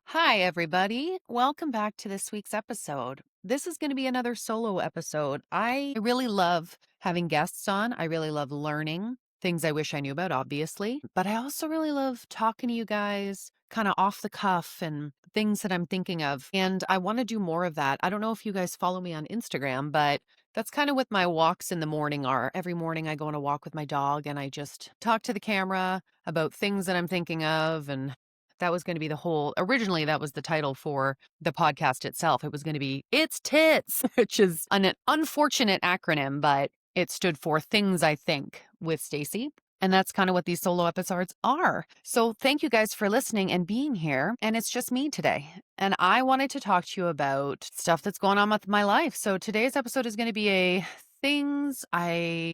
Hi, everybody. Welcome back to this week's episode. This is going to be another solo episode. I really love having guests on. I really love learning things I wish I knew about, obviously, but I also really love talking to you guys kind of off the cuff and things that I'm thinking of. And I want to do more of that. I don't know if you guys follow me on Instagram, but that's kind of what my walks in the morning are. Every morning I go on a walk with my dog and I just talk to the camera about things that I'm thinking of, and that was going to be originally, that was the title for the podcast itself. It was going to be It's Tits, which is an unfortunate acronym, but it stood for Things I Think with Stacey. And that's kind of what these solo episodes are. So thank you guys for listening and being here. And it's just me today. And I wanted to talk to you about stuff that's going on with my life. So today's episode is going to be things I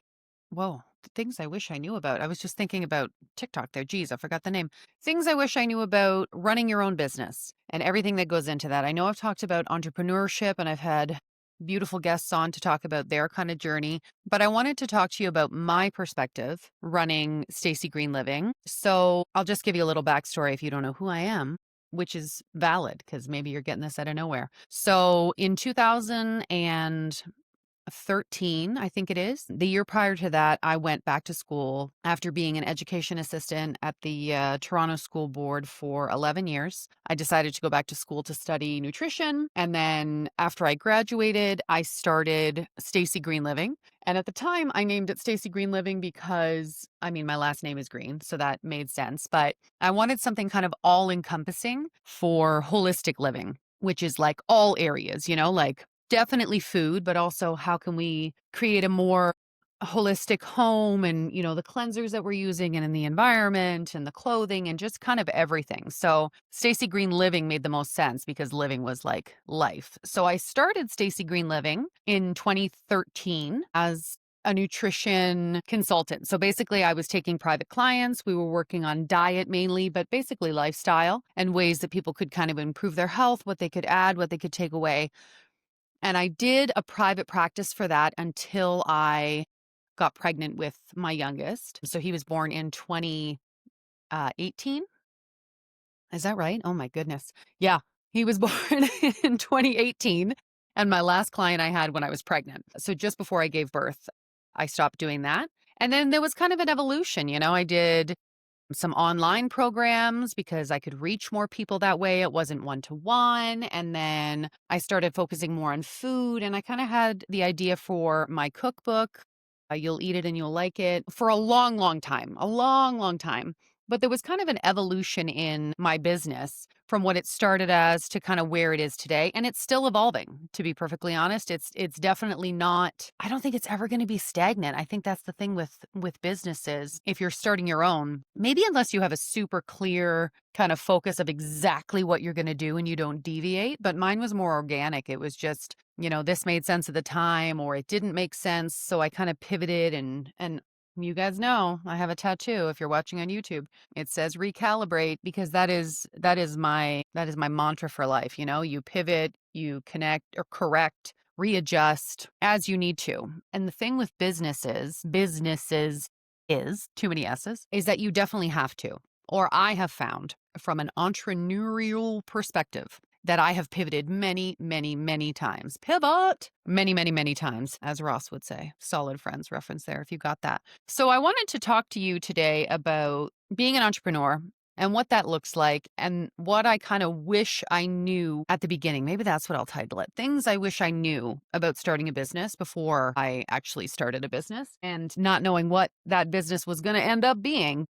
wish I knew about. I was just thinking about TikTok there. Geez, I forgot the name. Things I wish I knew about running your own business and everything that goes into that. I know I've talked about entrepreneurship and I've had beautiful guests on to talk about their kind of journey, but I wanted to talk to you about my perspective running Stacey Green Living. So I'll just give you a little backstory if you don't know who I am, which is valid because maybe you're getting this out of nowhere. So in 2013, I think it is. The year prior to that, I went back to school after being an education assistant at the Toronto School Board for 11 years. I decided to go back to school to study nutrition. And then after I graduated, I started Stacey Green Living. And at the time, I named it Stacey Green Living because, my last name is Green, so that made sense. But I wanted something kind of all encompassing for holistic living, which is like all areas, like definitely food, but also how can we create a more holistic home and, the cleansers that we're using and in the environment and the clothing and just kind of everything. So Stacey Green Living made the most sense because living was like life. So I started Stacey Green Living in 2013 as a nutrition consultant. So basically I was taking private clients. We were working on diet mainly, but basically lifestyle and ways that people could kind of improve their health, what they could add, what they could take away. And I did a private practice for that until I got pregnant with my youngest. So he was born in 2018. Is that right? Oh my goodness. Yeah, he was born in 2018. And my last client I had when I was pregnant. So just before I gave birth, I stopped doing that. And then there was kind of an evolution. I did some online programs because I could reach more people that way. It wasn't one-to-one. And then I started focusing more on food. And I kind of had the idea for my cookbook, You'll Eat It and You'll Like It, for a long, long time, a long, long time. But there was kind of an evolution in my business from what it started as to kind of where it is today. And it's still evolving, to be perfectly honest. It's definitely not, I don't think it's ever going to be stagnant. I think that's the thing with businesses. If you're starting your own, maybe unless you have a super clear kind of focus of exactly what you're going to do and you don't deviate. But mine was more organic. It was just, this made sense at the time or it didn't make sense. So I kind of pivoted and you guys know I have a tattoo if you're watching on YouTube. It says recalibrate because that is my mantra for life. You pivot, you connect or correct, readjust as you need to. And the thing with businesses is too many S's, is that you definitely have to. Or I have found from an entrepreneurial perspective that I have pivoted many, many, many times. Pivot many, many, many times, as Ross would say. Solid Friends reference there if you got that. So I wanted to talk to you today about being an entrepreneur and what that looks like and what I kind of wish I knew at the beginning. Maybe that's what I'll title it. Things I wish I knew about starting a business before I actually started a business and not knowing what that business was going to end up being.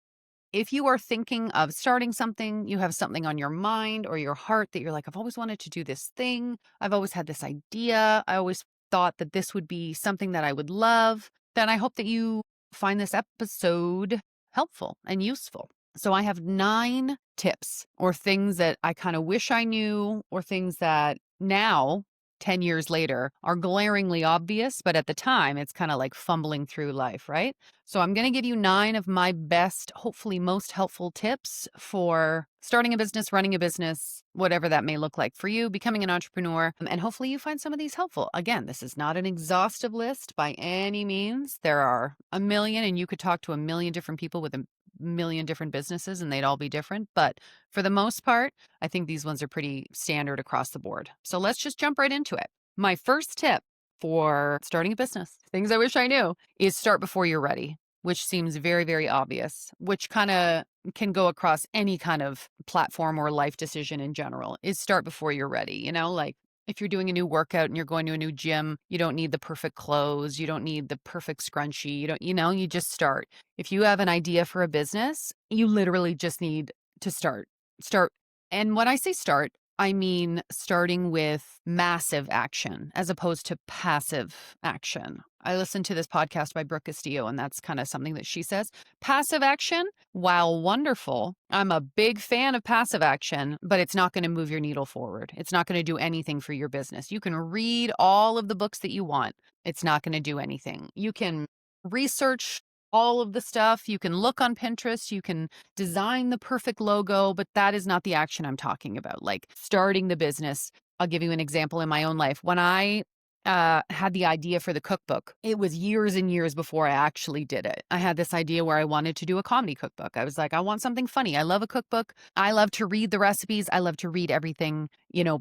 If you are thinking of starting something, you have something on your mind or your heart that you're like, I've always wanted to do this thing. I've always had this idea. I always thought that this would be something that I would love. Then I hope that you find this episode helpful and useful. So I have 9 tips or things that I kind of wish I knew or things that now 10 years later are glaringly obvious, but at the time it's kind of like fumbling through life, right? So I'm going to give you 9 of my best, hopefully most helpful tips for starting a business, running a business, whatever that may look like for you, becoming an entrepreneur. And hopefully you find some of these helpful. Again, this is not an exhaustive list by any means. There are a million and you could talk to a million different people with million different businesses and they'd all be different. But for the most part, I think these ones are pretty standard across the board. So let's just jump right into it. My first tip for starting a business, things I wish I knew, is start before you're ready, which seems very, very obvious, which kind of can go across any kind of platform or life decision in general, is start before you're ready. Like if you're doing a new workout and you're going to a new gym, you don't need the perfect clothes. You don't need the perfect scrunchie. You just start. If you have an idea for a business, you literally just need to start. Start. And when I say start, I mean starting with massive action as opposed to passive action. I listened to this podcast by Brooke Castillo, and that's kind of something that she says. Passive action, while wonderful, I'm a big fan of passive action, but it's not going to move your needle forward. It's not going to do anything for your business. You can read all of the books that you want. It's not going to do anything. You can research all of the stuff. You can look on Pinterest. You can design the perfect logo, but that is not the action I'm talking about. Like starting the business. I'll give you an example in my own life. When I had the idea for the cookbook, it was years and years before I actually did it. I had this idea where I wanted to do a comedy cookbook. I was like, I want something funny. I love a cookbook. I love to read the recipes. I love to read everything,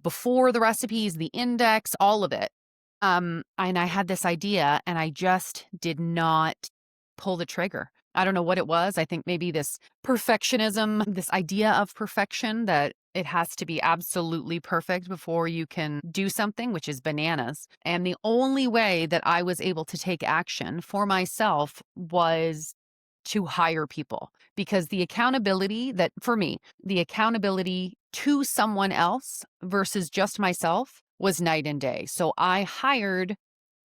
before the recipes, the index, all of it. And I had this idea and I just did not pull the trigger. I don't know what it was. I think maybe this perfectionism, this idea of perfection, that it has to be absolutely perfect before you can do something, which is bananas. And the only way that I was able to take action for myself was to hire people, because the accountability the accountability to someone else versus just myself was night and day. So I hired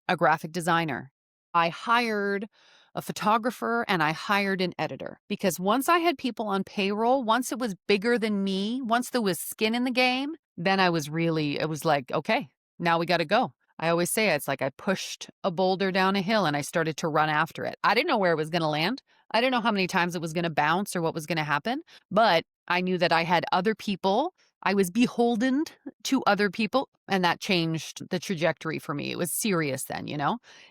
a graphic designer. I hired a photographer, and I hired an editor, because once I had people on payroll, once it was bigger than me, once there was skin in the game, then it was like, okay, now we got to go. I always say it's like I pushed a boulder down a hill and I started to run after it. I didn't know where it was going to land. I didn't know how many times it was going to bounce or what was going to happen, but I knew that I had other people. I was beholden to other people, and that changed the trajectory for me. It was serious then.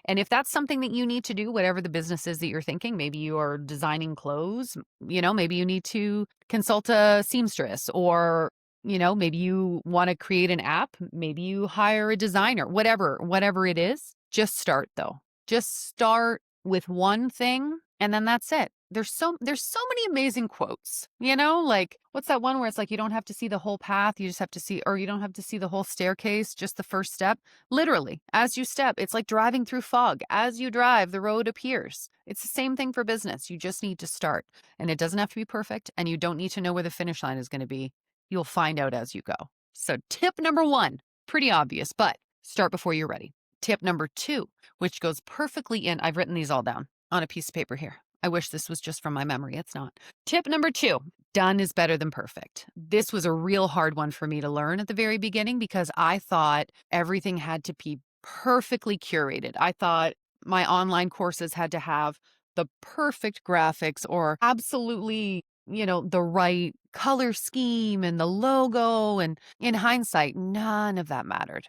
And if that's something that you need to do, whatever the business is that you're thinking, maybe you are designing clothes, maybe you need to consult a seamstress, or, maybe you want to create an app, maybe you hire a designer, whatever it is, just start though. Just start with one thing and then that's it. There's so many amazing quotes, like what's that one where it's like, you don't have to see the whole path. You just have to see, or you don't have to see the whole staircase, just the first step. Literally, as you step, it's like driving through fog. As you drive, the road appears. It's the same thing for business. You just need to start, and it doesn't have to be perfect, and you don't need to know where the finish line is going to be. You'll find out as you go. So tip number 1, pretty obvious, but start before you're ready. Tip number 2, which goes perfectly in, I've written these all down on a piece of paper here. I wish this was just from my memory. It's not. Tip number 2, done is better than perfect. This was a real hard one for me to learn at the very beginning, because I thought everything had to be perfectly curated. I thought my online courses had to have the perfect graphics, or absolutely, the right color scheme and the logo. And in hindsight, none of that mattered.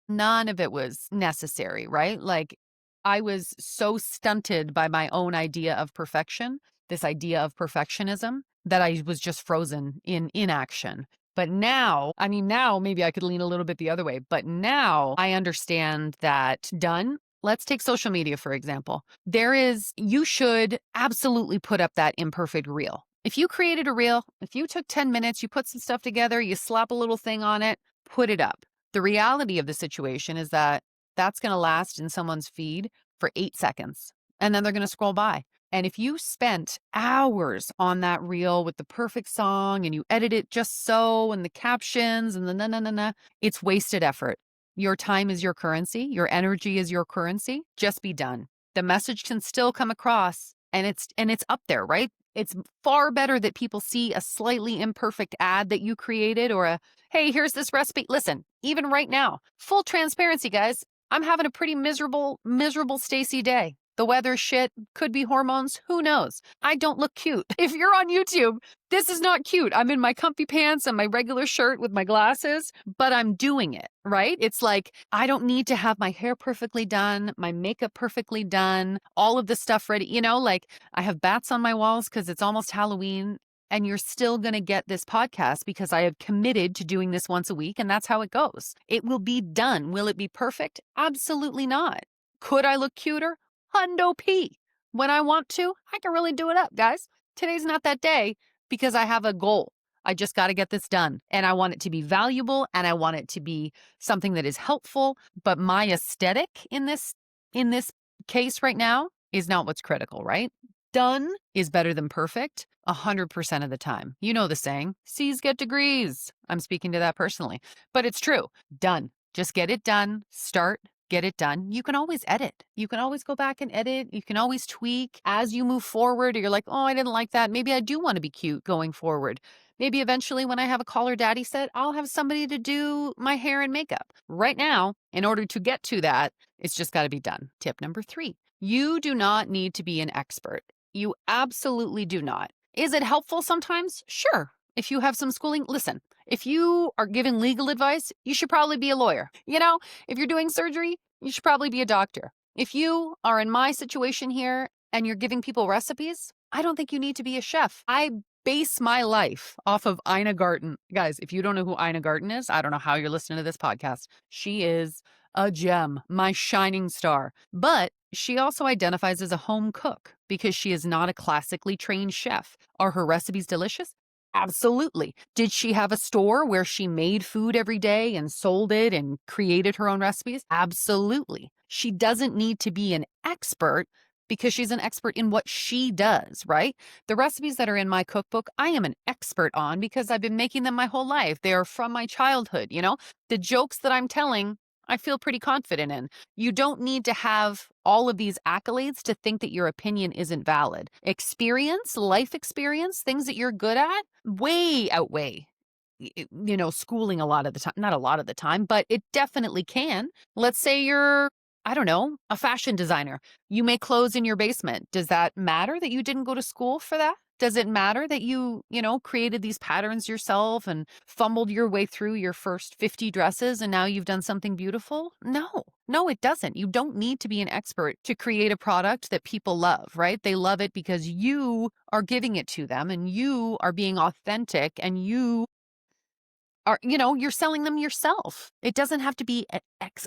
None of it was necessary, right? Like, I was so stunted by my own idea of perfection, this idea of perfectionism, that I was just frozen in inaction. But now maybe I could lean a little bit the other way, but now I understand that done. Let's take social media, for example. You should absolutely put up that imperfect reel. If you created a reel, if you took 10 minutes, you put some stuff together, you slap a little thing on it, put it up. The reality of the situation is that that's going to last in someone's feed for 8 seconds, and then they're going to scroll by. And if you spent hours on that reel with the perfect song and you edit it just so, and the captions and the na, it's wasted effort. Your time is your currency. Your energy is your currency. Just be done. The message can still come across, and it's up there, right? It's far better that people see a slightly imperfect ad that you created, or hey, here's this recipe. Listen, even right now, full transparency, guys, I'm having a pretty miserable Stacey day. The weather's shit, could be hormones, who knows? I don't look cute. If you're on YouTube, this is not cute. I'm in my comfy pants and my regular shirt with my glasses, but I'm doing it, right? It's like, I don't need to have my hair perfectly done, my makeup perfectly done, all of the stuff ready. Like I have bats on my walls because it's almost Halloween. And you're still going to get this podcast because I have committed to doing this once a week, and that's how it goes. It will be done. Will it be perfect? Absolutely not. Could I look cuter? Hundo P. When I want to, I can really do it up, guys. Today's not that day because I have a goal. I just got to get this done, and I want it to be valuable, and I want it to be something that is helpful. But my aesthetic in this case right now is not what's critical, right? Done is better than perfect 100% of the time. You know the saying, C's get degrees. I'm speaking to that personally, but it's true. Done. Just get it done. Start. Get it done. You can always edit. You can always go back and edit. You can always tweak as you move forward. Or you're like, oh, I didn't like that. Maybe I do want to be cute going forward. Maybe eventually when I have a caller daddy set, I'll have somebody to do my hair and makeup. Right now, in order to get to that, it's just got to be done. Tip number 3, you do not need to be an expert. You absolutely do not. Is it helpful sometimes? Sure. If you have some schooling, listen, if you are giving legal advice, you should probably be a lawyer. If you're doing surgery, you should probably be a doctor. If you are in my situation here and you're giving people recipes, I don't think you need to be a chef. I base my life off of Ina Garten. Guys, if you don't know who Ina Garten is, I don't know how you're listening to this podcast. She is a gem, my shining star. But she also identifies as a home cook because she is not a classically trained chef. Are her recipes delicious? Absolutely. Did she have a store where she made food every day and sold it and created her own recipes? Absolutely. She doesn't need to be an expert because she's an expert in what she does, right? The recipes that are in my cookbook, I am an expert on because I've been making them my whole life. They are from my childhood, The jokes that I'm telling, I feel pretty confident in. You don't need to have all of these accolades to think that your opinion isn't valid. Experience, life experience, things that you're good at, way outweigh, schooling a lot of the time. Not a lot of the time, but it definitely can. Let's say you're, I don't know, a fashion designer. You make clothes in your basement. Does that matter that you didn't go to school for that? Does it matter that you created these patterns yourself and fumbled your way through your first 50 dresses and now you've done something beautiful? No, it doesn't. You don't need to be an expert to create a product that people love, right? They love it because you are giving it to them and you are being authentic and you are, you're selling them yourself. It doesn't have to be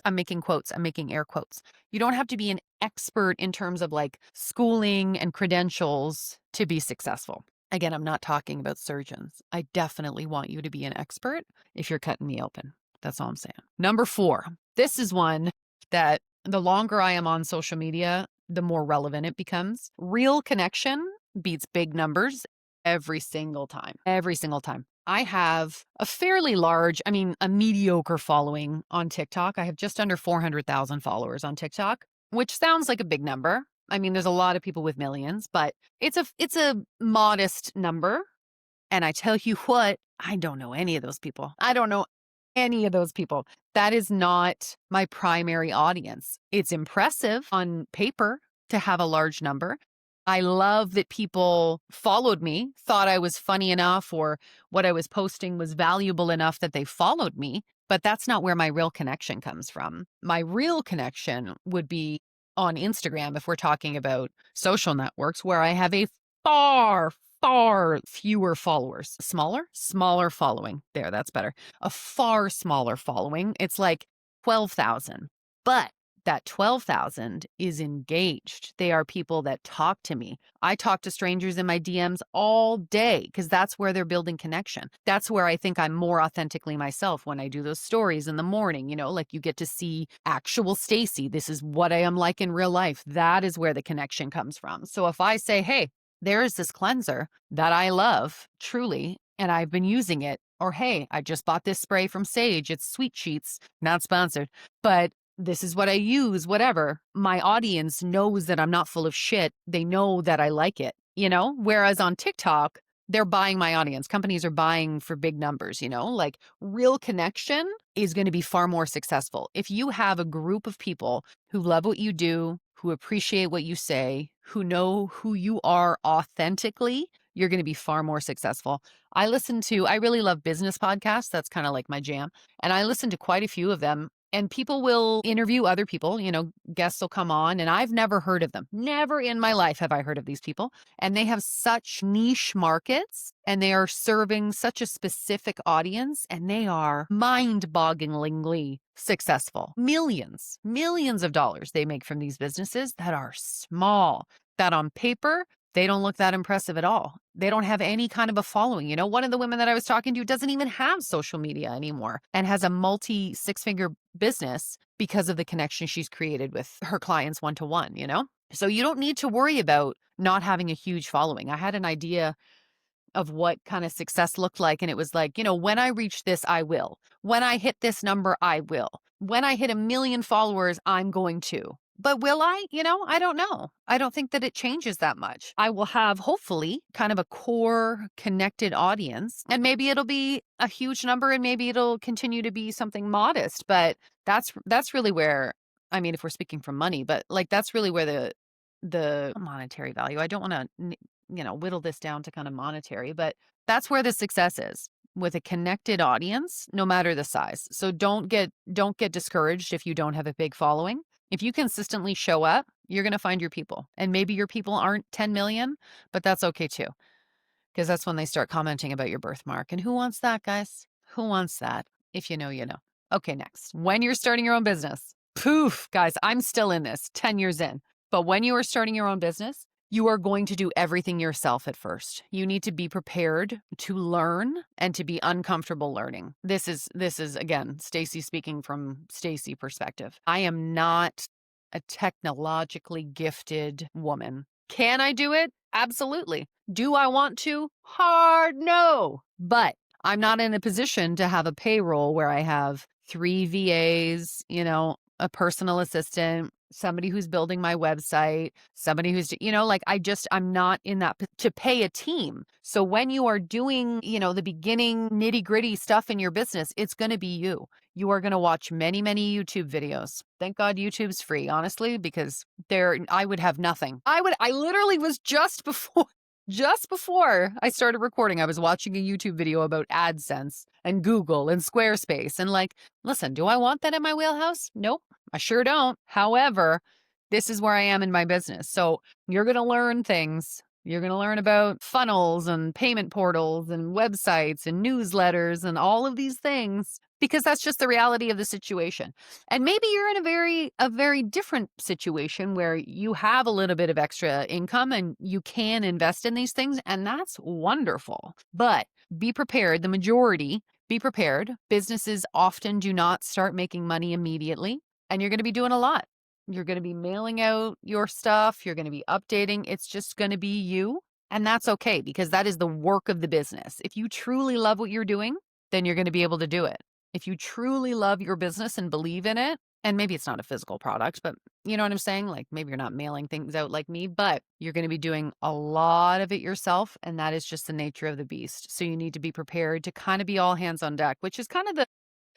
I'm making quotes, I'm making air quotes. You don't have to be an expert in terms of like schooling and credentials to be successful. Again, I'm not talking about surgeons. I definitely want you to be an expert if you're cutting me open. That's all I'm saying. Number 4, this is one that the longer I am on social media, the more relevant it becomes. Real connection beats big numbers every single time. Every single time. I have a fairly large, a mediocre following on TikTok. I have just under 400,000 followers on TikTok, which sounds like a big number. There's a lot of people with millions, but it's a modest number. And I tell you what, I don't know any of those people. I don't know any of those people. That is not my primary audience. It's impressive on paper to have a large number. I love that people followed me, thought I was funny enough or what I was posting was valuable enough that they followed me, but that's not where my real connection comes from. My real connection would be on Instagram if we're talking about social networks where I have a far fewer followers. Smaller following. There, that's better. A far smaller following. It's like 12,000. But that 12,000 is engaged. They are people that talk to me. I talk to strangers in my DMs all day because that's where they're building connection. That's where I think I'm more authentically myself when I do those stories in the morning, like you get to see actual Stacey. This is what I am like in real life. That is where the connection comes from. So if I say, hey, there is this cleanser that I love truly, and I've been using it, or hey, I just bought this spray from Sage. It's Sweet Sheets, not sponsored, but this is what I use, whatever. My audience knows that I'm not full of shit. They know that I like it, Whereas on TikTok, they're buying my audience. Companies are buying for big numbers, Like real connection is going to be far more successful. If you have a group of people who love what you do, who appreciate what you say, who know who you are authentically, you're going to be far more successful. I really love business podcasts. That's kind of like my jam. And I listen to quite a few of them. And people will interview other people, guests will come on, and I've never heard of them. Never in my life have I heard of these people. And they have such niche markets and they are serving such a specific audience and they are mind-bogglingly successful. Millions of dollars they make from these businesses that are small, that on paper, they don't look that impressive at all. They don't have any kind of a following. One of the women that I was talking to doesn't even have social media anymore and has a multi six-figure business because of the connection she's created with her clients one-to-one. So you don't need to worry about not having a huge following. I had an idea of what kind of success looked like. And it was like, when I reach this, I will. When I hit this number, I will. When I hit 1 million followers, I'm going to. But will I? I don't know. I don't think that it changes that much. I will have hopefully kind of a core connected audience, and maybe it'll be a huge number and maybe it'll continue to be something modest. But that's really where, if we're speaking from money, but like that's really where the monetary value. I don't want to whittle this down to kind of monetary, but that's where the success is with a connected audience, no matter the size. So don't get discouraged if you don't have a big following. If you consistently show up, you're going to find your people. And maybe your people aren't 10 million, but that's okay too. Because that's when they start commenting about your birthmark. And who wants that, guys? Who wants that? If you know, you know. Okay, next. When you're starting your own business, poof, guys, I'm still in this 10 years in. But when you are starting your own business, you are going to do everything yourself at first. You need to be prepared to learn and to be uncomfortable learning. This is again, Stacey speaking from Stacey perspective. I am not a technologically gifted woman. Can I do it? Absolutely. Do I want to? Hard no. But I'm not in a position to have a payroll where I have 3 VAs, a personal assistant, somebody who's building my website, somebody who's, I'm not in that to pay a team. So when you are doing, the beginning nitty gritty stuff in your business, it's going to be you. You are going to watch many, many YouTube videos. Thank God YouTube's free, honestly, because I would have nothing. I literally was just before I started recording, I was watching a YouTube video about AdSense and Google and Squarespace. And listen, do I want that in my wheelhouse? Nope, I sure don't. However, this is where I am in my business. So you're going to learn things. You're going to learn about funnels and payment portals and websites and newsletters and all of these things because that's just the reality of the situation. And maybe you're in a very different situation where you have a little bit of extra income and you can invest in these things, and that's wonderful. But be prepared. Be prepared. Businesses often do not start making money immediately, and you're going to be doing a lot. You're going to be mailing out your stuff. You're going to be updating. It's just going to be you. And that's okay because that is the work of the business. If you truly love what you're doing, then you're going to be able to do it. If you truly love your business and believe in it, and maybe it's not a physical product, but you know what I'm saying? Like maybe you're not mailing things out like me, but you're going to be doing a lot of it yourself. And that is just the nature of the beast. So you need to be prepared to kind of be all hands on deck, which is kind of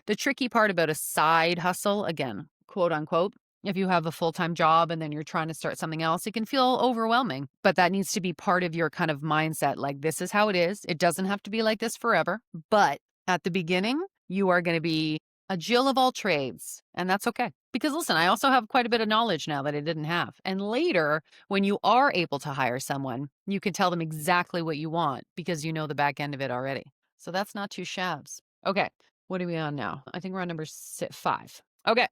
the tricky part about a side hustle, again, quote unquote. If you have a full-time job and then you're trying to start something else, it can feel overwhelming, but that needs to be part of your kind of mindset. Like, this is how it is. It doesn't have to be like this forever, but at the beginning, you are going to be a Jill of all trades, and that's okay. Because listen, I also have quite a bit of knowledge now that I didn't have. And later, when you are able to hire someone, you can tell them exactly what you want because you know the back end of it already. So that's not too shabs. Okay, what are we on now? I think we're on number 5. Okay.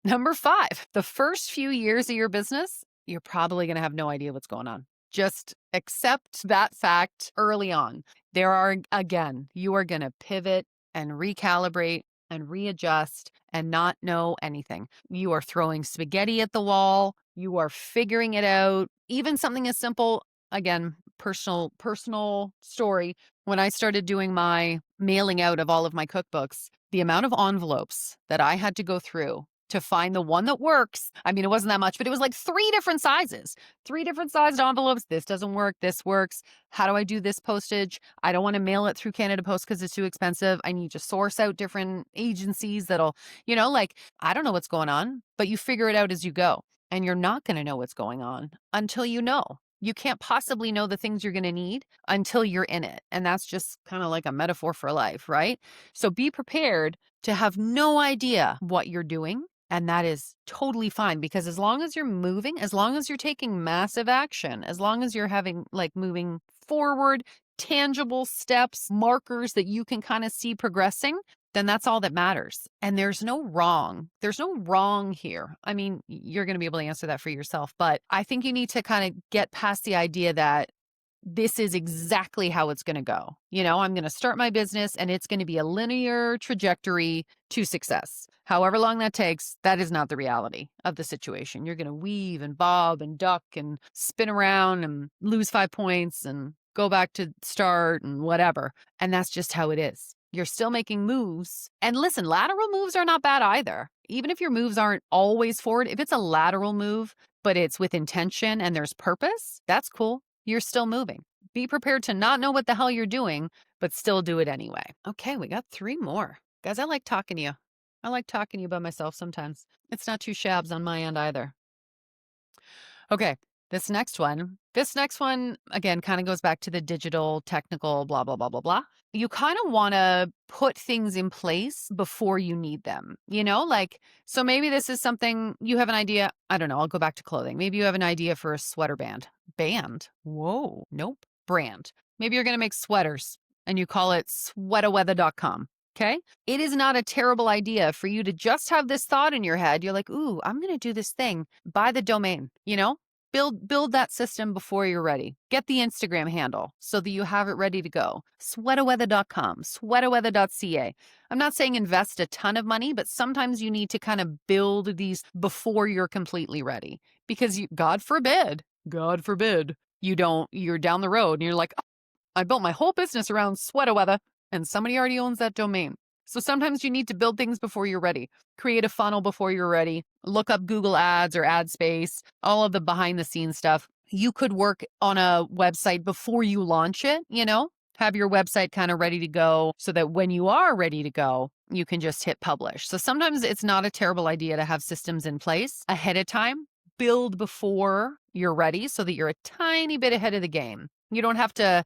Number 5, the first few years of your business, you're probably going to have no idea what's going on. Just accept that fact early on. You are going to pivot and recalibrate and readjust and not know anything. You are throwing spaghetti at the wall. You are figuring it out. Even something as simple, again, personal story. When I started doing my mailing out of all of my cookbooks, the amount of envelopes that I had to go through to find the one that works. I mean, it wasn't that much, but it was like 3 different sizes, 3 different sized envelopes. This doesn't work. This works. How do I do this postage? I don't want to mail it through Canada Post because it's too expensive. I need to source out different agencies that'll, I don't know what's going on, but you figure it out as you go. And you're not going to know what's going on until you know. You can't possibly know the things you're going to need until you're in it. And that's just kind of like a metaphor for life, right? So be prepared to have no idea what you're doing. And that is totally fine, because as long as you're moving, as long as you're taking massive action, as long as you're having like moving forward, tangible steps, markers that you can kind of see progressing, then that's all that matters. And there's no wrong. There's no wrong here. I mean, you're going to be able to answer that for yourself, but I think you need to kind of get past the idea that this is exactly how it's going to go. You know, I'm going to start my business and it's going to be a linear trajectory to success. However long that takes, that is not the reality of the situation. You're going to weave and bob and duck and spin around and lose 5 points and go back to start and whatever. And that's just how it is. You're still making moves. And listen, lateral moves are not bad either. Even if your moves aren't always forward, if it's a lateral move, but it's with intention and there's purpose, that's cool. You're still moving. Be prepared to not know what the hell you're doing, but still do it anyway. Okay, we got 3 more. Guys, I like talking to you. I like talking to you by myself sometimes. It's not too shabs on my end either. Okay, this next one, again, kind of goes back to the digital, technical, blah, blah, blah, blah, blah. You kind of want to put things in place before you need them, you know, like, so maybe this is something you have an idea. I don't know. I'll go back to clothing. Maybe you have an idea for a sweater band. Whoa. Nope. Brand. Maybe you're going to make sweaters and you call it sweataweather.com. Okay. It is not a terrible idea for you to just have this thought in your head. You're like, ooh, I'm going to do this thing. Buy the domain, you know, build that system before you're ready. Get the Instagram handle so that you have it ready to go. Sweataweather.com, sweataweather.ca. I'm not saying invest a ton of money, but sometimes you need to kind of build these before you're completely ready, because God forbid, you're down the road and you're like, oh, I built my whole business around Sweataweather and somebody already owns that domain. So sometimes you need to build things before you're ready. Create a funnel before you're ready. Look up Google Ads or AdSpace, all of the behind the scenes stuff. You could work on a website before you launch it, you know, have your website kind of ready to go so that when you are ready to go, you can just hit publish. So sometimes it's not a terrible idea to have systems in place ahead of time. Build before you're ready so that you're a tiny bit ahead of the game. You don't have to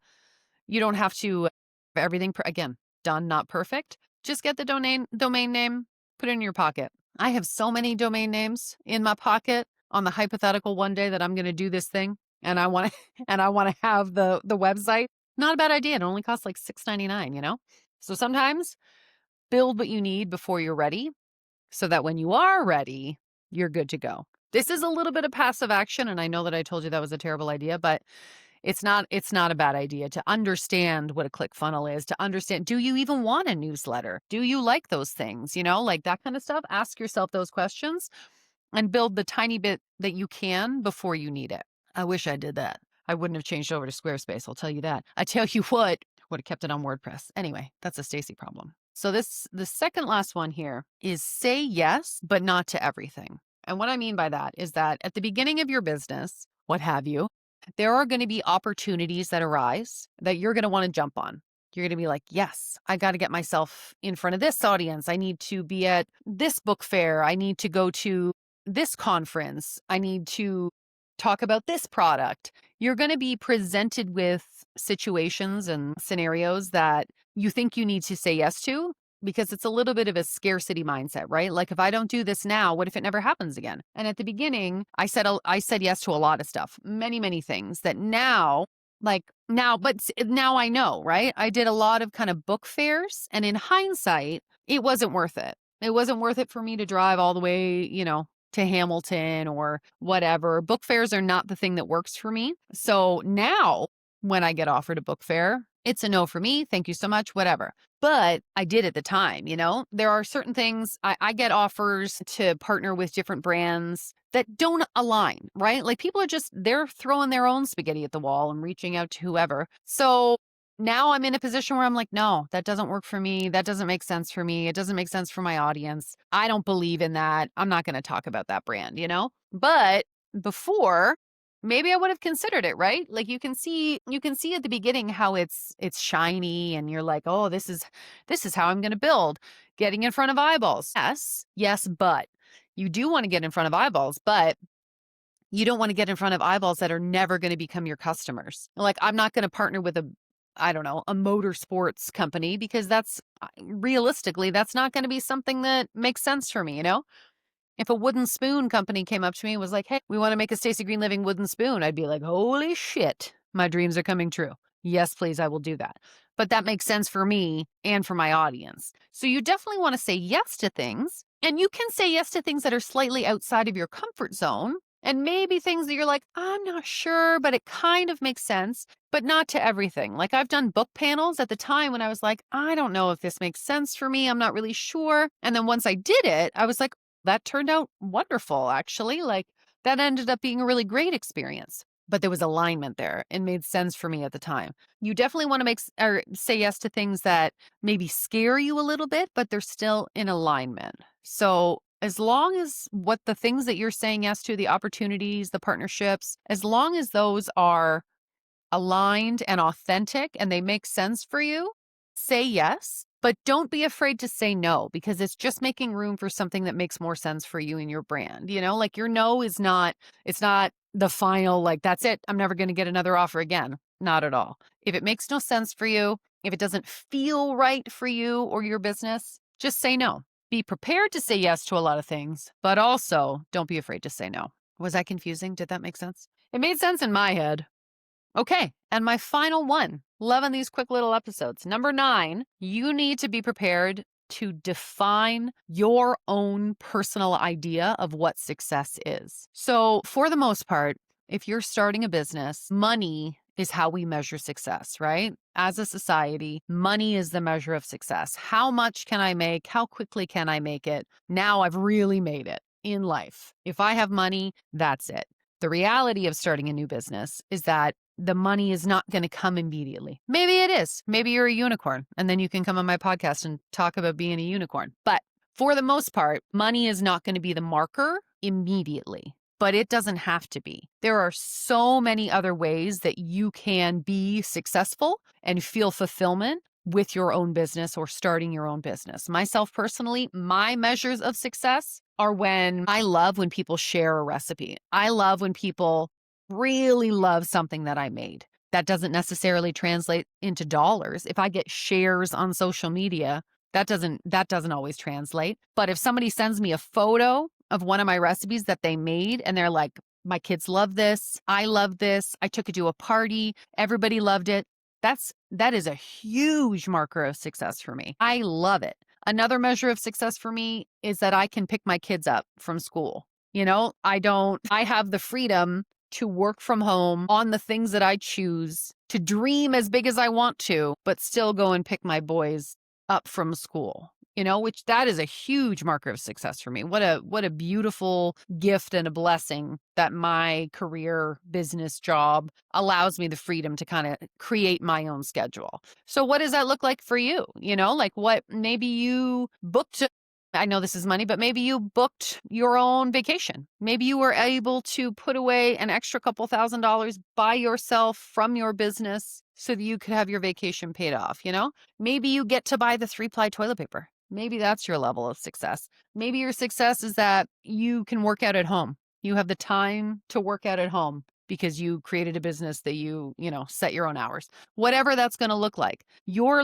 have everything, again, done, not perfect. Just get the domain name, put it in your pocket. I have so many domain names in my pocket on the hypothetical one day that I'm going to do this thing and I want to and I want to have the website. Not a bad idea. It only costs like $6.99, you know? So sometimes build what you need before you're ready so that when you are ready, you're good to go. This is a little bit of passive action, and I know that I told you that was a terrible idea, but it's not a bad idea to understand what a ClickFunnels is, to understand, do you even want a newsletter? Do you like those things? You know, like that kind of stuff. Ask yourself those questions and build the tiny bit that you can before you need it. I wish I did that. I wouldn't have changed over to Squarespace, I'll tell you that. I tell you what, would have kept it on WordPress. Anyway, that's a Stacey problem. So the second last one here is say yes, but not to everything. And what I mean by that is that at the beginning of your business, what have you, there are going to be opportunities that arise that you're going to want to jump on. You're going to be like, yes, I got to get myself in front of this audience. I need to be at this book fair. I need to go to this conference. I need to talk about this product. You're going to be presented with situations and scenarios that you think you need to say yes to, because it's a little bit of a scarcity mindset, right? Like, if I don't do this now, what if it never happens again? And at the beginning, I said yes to a lot of stuff, many, many things that now I know, right? I did a lot of kind of book fairs, and in hindsight, it wasn't worth it. It wasn't worth it for me to drive all the way, you know, to Hamilton or whatever. Book fairs are not the thing that works for me. So now when I get offered a book fair, it's a no for me. Thank you so much, whatever. But I did at the time, you know, there are certain things I get offers to partner with different brands that don't align, right? Like, people are they're throwing their own spaghetti at the wall and reaching out to whoever. So now I'm in a position where I'm like, no, that doesn't work for me. That doesn't make sense for me. It doesn't make sense for my audience. I don't believe in that. I'm not going to talk about that brand, you know? But before, maybe I would have considered it, right? Like, you can see at the beginning how it's shiny and you're like, oh, this is how I'm going to build. Getting in front of eyeballs. Yes, but you do want to get in front of eyeballs, but You don't want to get in front of eyeballs that are never going to become your customers. Like, I'm not going to partner with I don't know, a motorsports company because realistically, that's not going to be something that makes sense for me, you know? If a wooden spoon company came up to me and was like, "Hey, we want to make a Stacey Green Living wooden spoon," I'd be like, "Holy shit, my dreams are coming true. Yes, please, I will do that." But that makes sense for me and for my audience. So you definitely want to say yes to things, and you can say yes to things that are slightly outside of your comfort zone. And maybe things that you're like, I'm not sure, but it kind of makes sense, but not to everything. Like, I've done book panels at the time when I was like, I don't know if this makes sense for me. I'm not really sure. And then once I did it, I was like, that turned out wonderful, actually. Like, that ended up being a really great experience. But there was alignment there and made sense for me at the time. You definitely want to or say yes to things that maybe scare you a little bit, but they're still in alignment. So as long as what the things that you're saying yes to, the opportunities, the partnerships, as long as those are aligned and authentic and they make sense for you, say yes, but don't be afraid to say no because it's just making room for something that makes more sense for you and your brand. You know, like your no is not, it's not the final, like, that's it. I'm never going to get another offer again. Not at all. If it makes no sense for you, if it doesn't feel right for you or your business, just say no. Be prepared to say yes to a lot of things, but also don't be afraid to say no. Was I confusing? Did that make sense? It made sense in my head. Okay, and my final one, loving these quick little episodes. Number 9, you need to be prepared to define your own personal idea of what success is. So, for the most part, if you're starting a business, money is how we measure success, right? As a society, money is the measure of success. How much can I make? How quickly can I make it? Now I've really made it in life. If I have money, that's it. The reality of starting a new business is that the money is not going to come immediately. Maybe it is. Maybe you're a unicorn, and then you can come on my podcast and talk about being a unicorn. But for the most part, money is not going to be the marker immediately, but it doesn't have to be. There are so many other ways that you can be successful and feel fulfillment with your own business or starting your own business. Myself personally, my measures of success are when I love when people share a recipe. I love when people really love something that I made. That doesn't necessarily translate into dollars. If I get shares on social media, that doesn't always translate. But if somebody sends me a photo of one of my recipes that they made and they're like, my kids love this, I love this, I took it to a party, everybody loved it. That is a huge marker of success for me. I love it. Another measure of success for me is that I can pick my kids up from school. You know, I have the freedom to work from home on the things that I choose, to dream as big as I want to, but still go and pick my boys up from school. You know, which that is a huge marker of success for me. What a beautiful gift and a blessing that my career business job allows me the freedom to kind of create my own schedule. So what does that look like for you? You know, like what maybe you booked, I know this is money, but maybe you booked your own vacation. Maybe you were able to put away an extra couple $1,000s by yourself from your business so that you could have your vacation paid off, you know? Maybe you get to buy the 3-ply toilet paper. Maybe that's your level of success. Maybe your success is that you can work out at home. You have the time to work out at home because you created a business that you set your own hours. Whatever that's going to look like. Your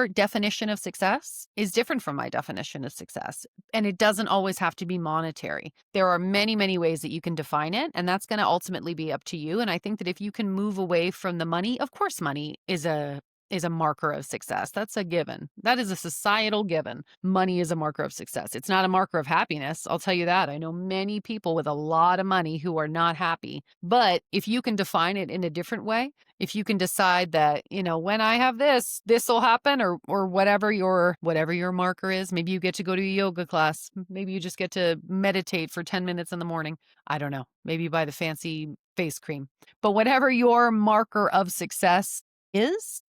definition of success is different from my definition of success. And it doesn't always have to be monetary. There are many, many ways that you can define it. And that's going to ultimately be up to you. And I think that if you can move away from the money, of course, money is a marker of success. That's a given. That is a societal given. Money is a marker of success. It's not a marker of happiness. I'll tell you that. I know many people with a lot of money who are not happy. But if you can define it in a different way, if you can decide that, when I have this will happen or whatever your marker is, maybe you get to go to a yoga class. Maybe you just get to meditate for 10 minutes in the morning. I don't know. Maybe you buy the fancy face cream. But whatever your marker of success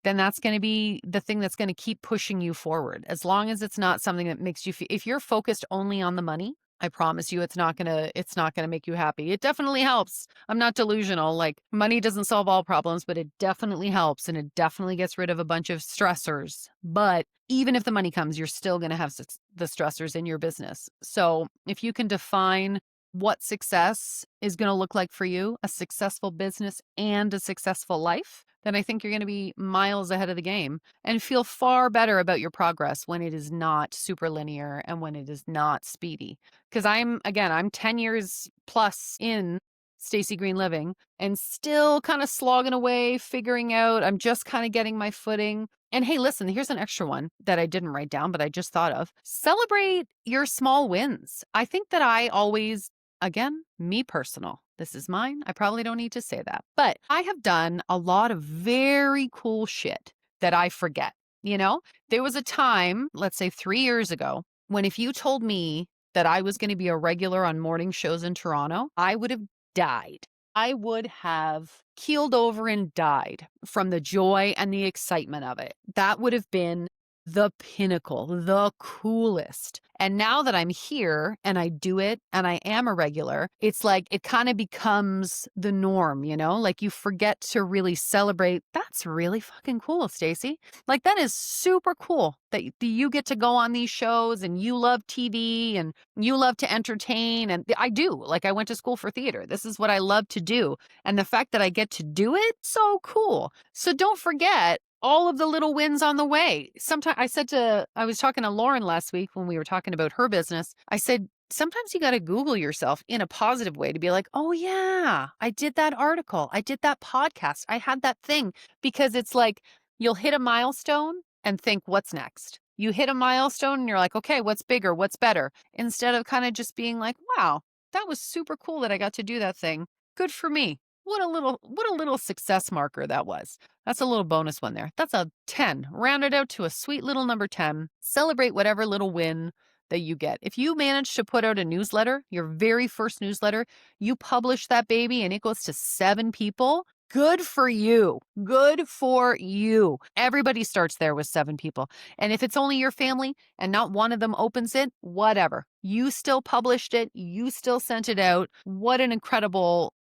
then that's going to be the thing that's going to keep pushing you forward. As long as it's not something that makes you feel, if you're focused only on the money, I promise you it's not going to make you happy. It definitely helps. I'm not delusional. Like, money doesn't solve all problems, but it definitely helps and it definitely gets rid of a bunch of stressors. But even if the money comes, you're still going to have the stressors in your business. So if you can define what success is going to look like for you, a successful business and a successful life, then I think you're going to be miles ahead of the game and feel far better about your progress when it is not super linear and when it is not speedy. Because I'm 10 years plus in Stacey Green Living and still kind of slogging away, figuring out, I'm just kind of getting my footing. And hey, listen, here's an extra one that I didn't write down, but I just thought of. Celebrate your small wins. I think that I always, again, me personal. This is mine. I probably don't need to say that. But I have done a lot of very cool shit that I forget. You know, there was a time, let's say 3 years ago, when if you told me that I was going to be a regular on morning shows in Toronto, I would have died. I would have keeled over and died from the joy and the excitement of it. That would have been the pinnacle, the coolest. And now that I'm here and I do it and I am a regular, it's like it kind of becomes the norm, you know? Like you forget to really celebrate. That's really fucking cool, Stacey. Like that is super cool that you get to go on these shows and you love TV and you love to entertain. And I do. Like I went to school for theater. This is what I love to do. And the fact that I get to do it, so cool. So don't forget all of the little wins on the way. Sometimes I was talking to Lauren last week when we were talking about her business. I said, sometimes you got to Google yourself in a positive way to be like, oh yeah, I did that article. I did that podcast. I had that thing, because it's like you'll hit a milestone and think, what's next? You hit a milestone and you're like, okay, what's bigger? What's better? Instead of kind of just being like, wow, that was super cool that I got to do that thing. Good for me. What a little success marker that was. That's a little bonus one there. That's a 10. Round it out to a sweet little number 10. Celebrate whatever little win that you get. If you manage to put out a newsletter, your very first newsletter, you publish that baby and it goes to 7 people, good for you. Good for you. Everybody starts there with 7 people. And if it's only your family and not one of them opens it, whatever. You still published it. You still sent it out. What an incredible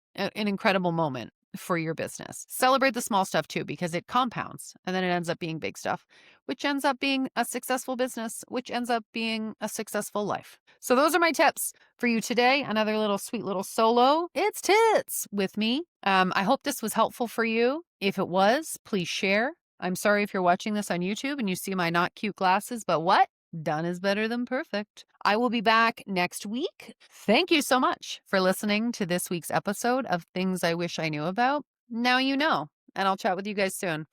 moment for your business. Celebrate the small stuff too, because it compounds and then it ends up being big stuff, which ends up being a successful business, which ends up being a successful life. So those are my tips for you today. Another little sweet little solo. It's tits with me. I hope this was helpful for you. If it was, please share. I'm sorry if you're watching this on YouTube and you see my not cute glasses, but what? Done is better than perfect. I will be back next week. Thank you so much for listening to this week's episode of Things I Wish I Knew About. Now you know, and I'll chat with you guys soon.